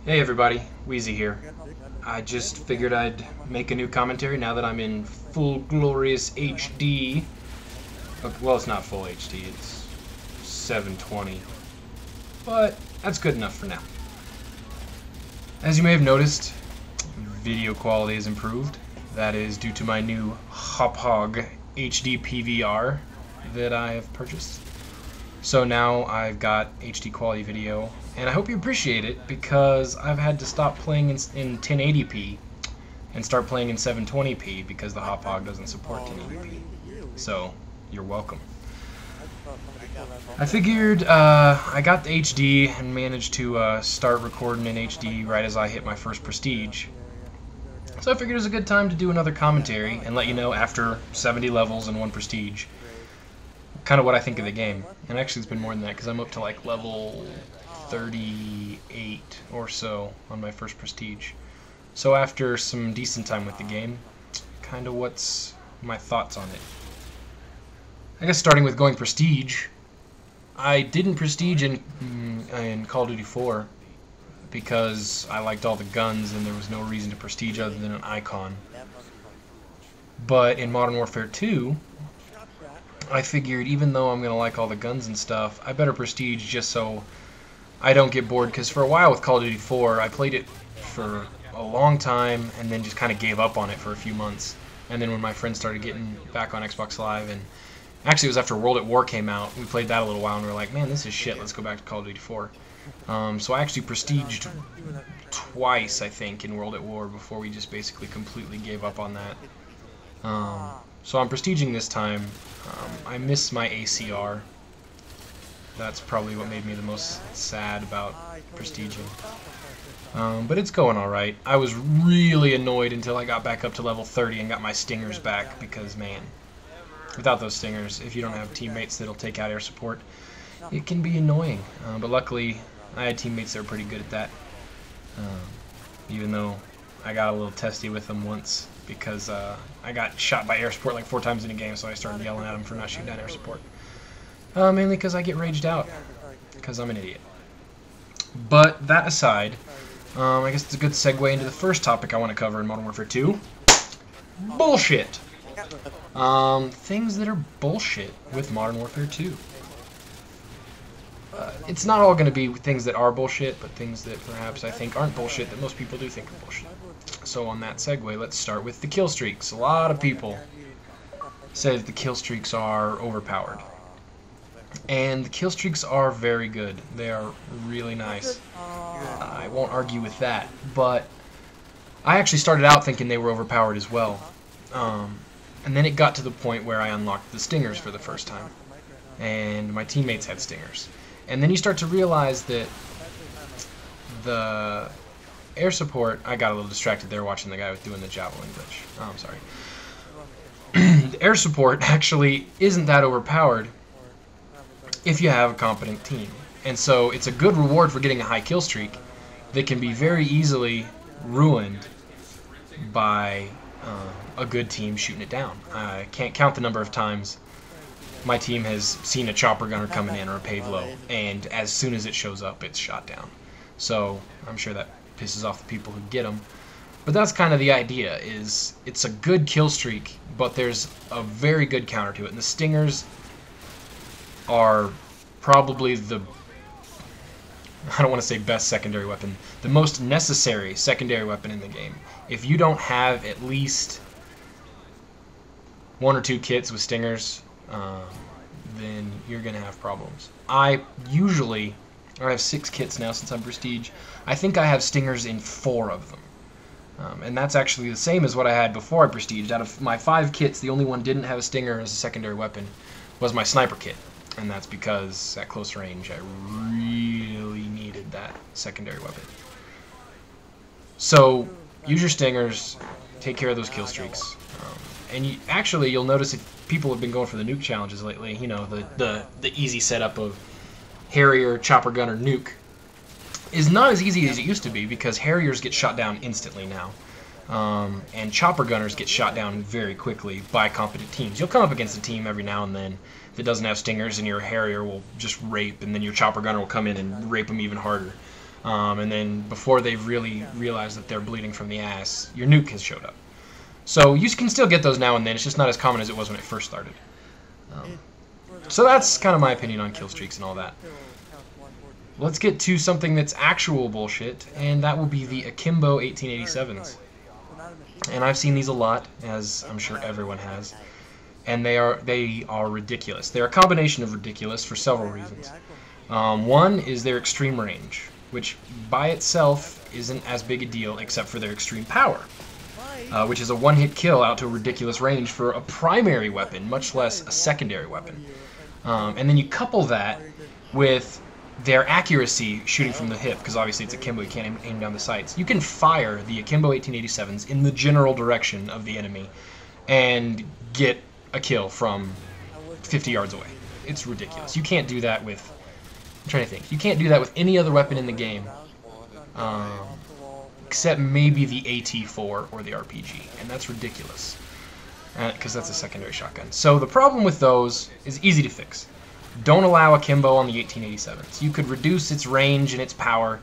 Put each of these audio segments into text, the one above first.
Hey everybody, Wheezy here. I just figured I'd make a new commentary now that I'm in full glorious HD. Well, it's not full HD, it's 720. But that's good enough for now. As you may have noticed, video quality has improved. That is due to my new Hop HD PVR that I have purchased. So now I've got HD quality video, and I hope you appreciate it because I've had to stop playing in 1080p and start playing in 720p because the Hop doesn't support 1080p. So you're welcome. I figured I got the HD and managed to start recording in HD right as I hit my first Prestige. So I figured it was a good time to do another commentary and let you know after 70 levels and 1 Prestige kind of what I think of the game. And actually it's been more than that because I'm up to like level 38 or so on my first Prestige. So after some decent time with the game, kind of what's my thoughts on it. I guess starting with going Prestige, I didn't Prestige in Call of Duty 4 because I liked all the guns and there was no reason to Prestige other than an icon. But in Modern Warfare 2, I figured even though I'm going to like all the guns and stuff, I better Prestige just so I don't get bored, because for a while with Call of Duty 4, I played it for a long time and then just kind of gave up on it for a few months. And then when my friends started getting back on Xbox Live, and actually it was after World at War came out, we played that a little while and we were like, man, this is shit, let's go back to Call of Duty 4. So I actually Prestiged twice, I think, in World at War before we just basically completely gave up on that. So I'm Prestiging this time. I miss my ACR. That's probably what made me the most sad about Prestiging. But it's going alright. I was really annoyed until I got back up to level 30 and got my stingers back because, man, without those stingers, if you don't have teammates that'll take out air support, it can be annoying. But luckily, I had teammates that were pretty good at that. Even though I got a little testy with them once because I got shot by air support like 4 times in a game, so I started yelling at them for not shooting down air support. Mainly because I get raged out, because I'm an idiot. But that aside, I guess it's a good segue into the first topic I want to cover in Modern Warfare 2. Bullshit! Things that are bullshit with Modern Warfare 2. It's not all going to be things that are bullshit, but things that perhaps I think aren't bullshit that most people do think are bullshit. So on that segue, let's start with the Killstreaks. A lot of people say that the Killstreaks are overpowered. And the Killstreaks are very good. They are really nice. I won't argue with that, but I actually started out thinking they were overpowered as well. And then it got to the point where I unlocked the stingers for the first time. And my teammates had stingers. And then you start to realize that the air support... I got a little distracted there watching the guy doing the javelin glitch. Oh, I'm sorry. The air support actually isn't that overpowered if you have a competent team. And so it's a good reward for getting a high kill streak that can be very easily ruined by a good team shooting it down. I can't count the number of times my team has seen a chopper gunner coming in or a pave-low, and as soon as it shows up, it's shot down. So I'm sure that pisses off the people who get them. But that's kind of the idea, is it's a good kill streak, but there's a very good counter to it. And the stingers are probably the, I don't want to say best secondary weapon, the most necessary secondary weapon in the game. If you don't have at least 1 or 2 kits with stingers, then you're going to have problems. I have 6 kits now since I'm Prestige. I think I have stingers in 4 of them. And that's actually the same as what I had before I Prestiged. Out of my 5 kits, the only one didn't have a stinger as a secondary weapon was my sniper kit. And that's because at close range I really needed that secondary weapon. So use your stingers, take care of those kill streaks. And you'll notice if people have been going for the nuke challenges lately, you know, the easy setup of Harrier, Chopper Gunner, Nuke is not as easy as it used to be because Harriers get shot down instantly now. And Chopper Gunners get shot down very quickly by competent teams. You'll come up against a team every now and then that doesn't have stingers and your Harrier will just rape, and then your Chopper Gunner will come in and rape them even harder. And then before they've really realized that they're bleeding from the ass, your nuke has showed up. So you can still get those now and then. It's just not as common as it was when it first started. So that's kind of my opinion on Killstreaks and all that. Let's get to something that's actual bullshit, and that will be the Akimbo 1887s. And I've seen these a lot, as I'm sure everyone has. And they are ridiculous. They're a combination of ridiculous for several reasons. One is their extreme range, which by itself isn't as big a deal except for their extreme power, which is a one-hit kill out to a ridiculous range for a primary weapon, much less a secondary weapon. And then you couple that with their accuracy shooting from the hip, because obviously it's Akimbo, you can't aim down the sights. You can fire the Akimbo 1887s in the general direction of the enemy and get a kill from 50 yards away. It's ridiculous. You can't do that with... I'm trying to think. You can't do that with any other weapon in the game, except maybe the AT4 or the RPG, and that's ridiculous, because that's a secondary shotgun. So the problem with those is easy to fix. Don't allow Akimbo on the 1887s. You could reduce its range and its power,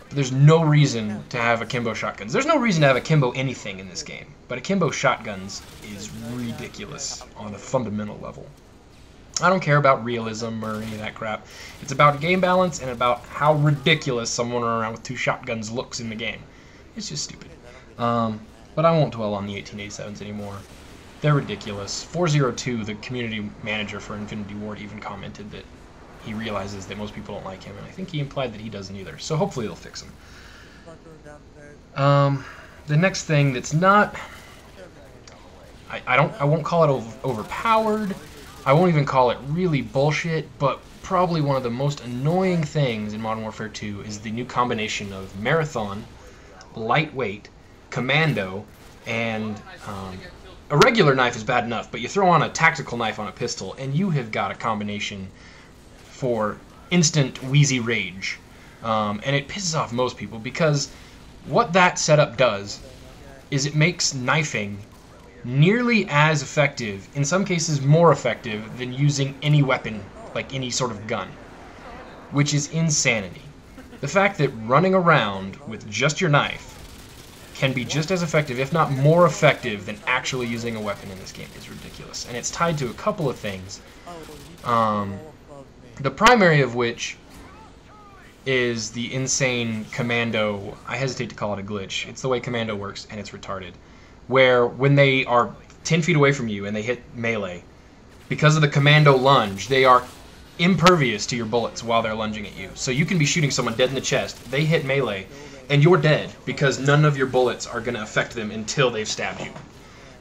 but there's no reason to have Akimbo shotguns. There's no reason to have Akimbo anything in this game, but Akimbo shotguns is ridiculous on a fundamental level. I don't care about realism or any of that crap. It's about game balance and about how ridiculous someone around with two shotguns looks in the game. It's just stupid. But I won't dwell on the 1887s anymore. They're ridiculous. 402, the community manager for Infinity Ward, even commented that he realizes that most people don't like him, and I think he implied that he doesn't either. So hopefully they'll fix him. The next thing that's not... I won't call it overpowered. I won't even call it really bullshit, but probably one of the most annoying things in Modern Warfare 2 is the new combination of Marathon, Lightweight, Commando, and a regular knife is bad enough, but you throw on a tactical knife on a pistol, and you have got a combination for instant Wheezy rage. And it pisses off most people, because what that setup does is it makes knifing nearly as effective, in some cases more effective, than using any weapon, like any sort of gun, which is insanity. The fact that running around with just your knife can be just as effective, if not more effective, than actually using a weapon in this game is ridiculous. And it's tied to a couple of things. The primary of which is the insane Commando. I hesitate to call it a glitch. It's the way Commando works, and it's retarded. Where when they are 10 feet away from you and they hit melee, because of the Commando lunge, they are impervious to your bullets while they're lunging at you. So you can be shooting someone dead in the chest, they hit melee, and you're dead, because none of your bullets are going to affect them until they've stabbed you.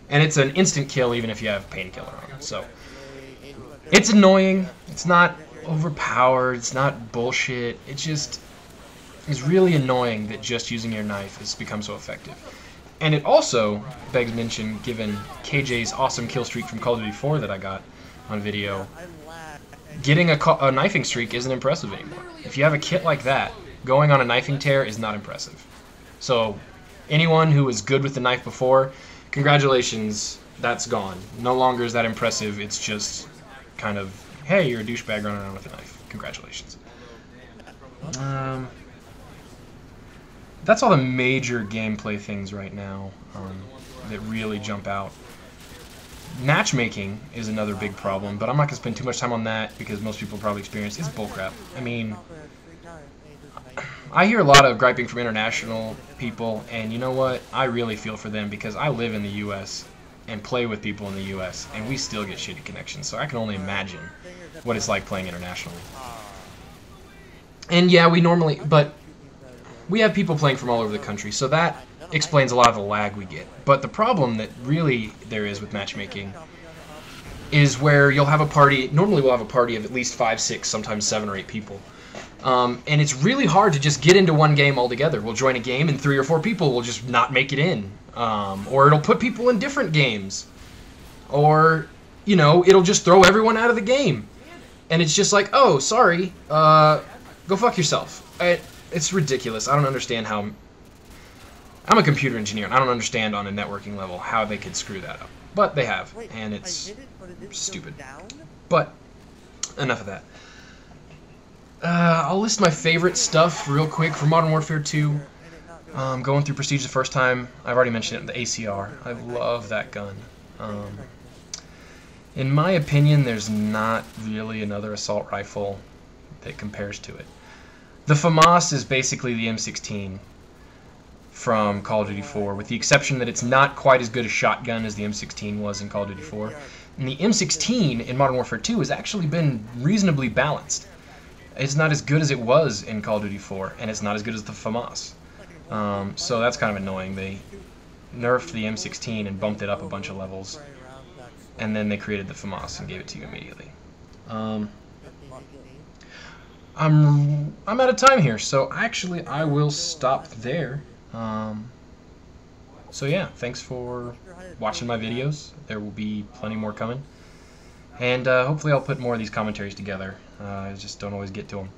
And it's an instant kill even if you have Painkiller on. So it's annoying, it's not overpowered, it's not bullshit, it just is really annoying that just using your knife has become so effective. And it also begs mention, given KJ's awesome kill streak from Call of Duty 4 that I got on video, getting a knifing streak isn't impressive anymore. If you have a kit like that, going on a knifing tear is not impressive. So anyone who was good with the knife before, congratulations, that's gone. No longer is that impressive, it's just kind of, hey, you're a douchebag running around with a knife. Congratulations. That's all the major gameplay things right now that really jump out. Matchmaking is another big problem, but I'm not going to spend too much time on that because most people probably experience it's bullcrap. I mean, I hear a lot of griping from international people, and you know what? I really feel for them because I live in the U.S. and play with people in the U.S., and we still get shitty connections, so I can only imagine what it's like playing internationally. And yeah, we have people playing from all over the country, so that explains a lot of the lag we get. But the problem that really there is with matchmaking is where you'll have a party, normally we'll have a party of at least 5, 6, sometimes 7 or 8 people. And it's really hard to just get into one game altogether. We'll join a game and 3 or 4 people will just not make it in. Or it'll put people in different games. Or, you know, it'll just throw everyone out of the game. And it's just like, oh, sorry, go fuck yourself. It's ridiculous. I don't understand how... I'm a computer engineer, and I don't understand on a networking level how they could screw that up. But they have, and it's stupid. But, enough of that. I'll list my favorite stuff real quick for Modern Warfare 2. Going through Prestige the first time, I've already mentioned it, the ACR. I love that gun. In my opinion, there's not really another assault rifle that compares to it. The FAMAS is basically the M16 from Call of Duty 4, with the exception that it's not quite as good a shotgun as the M16 was in Call of Duty 4. And the M16 in Modern Warfare 2 has actually been reasonably balanced. It's not as good as it was in Call of Duty 4, and it's not as good as the FAMAS. So that's kind of annoying. They nerfed the M16 and bumped it up a bunch of levels, and then they created the FAMAS and gave it to you immediately. I'm out of time here, so actually I will stop there. So yeah, thanks for watching my videos. There will be plenty more coming, and hopefully I'll put more of these commentaries together. I just don't always get to them.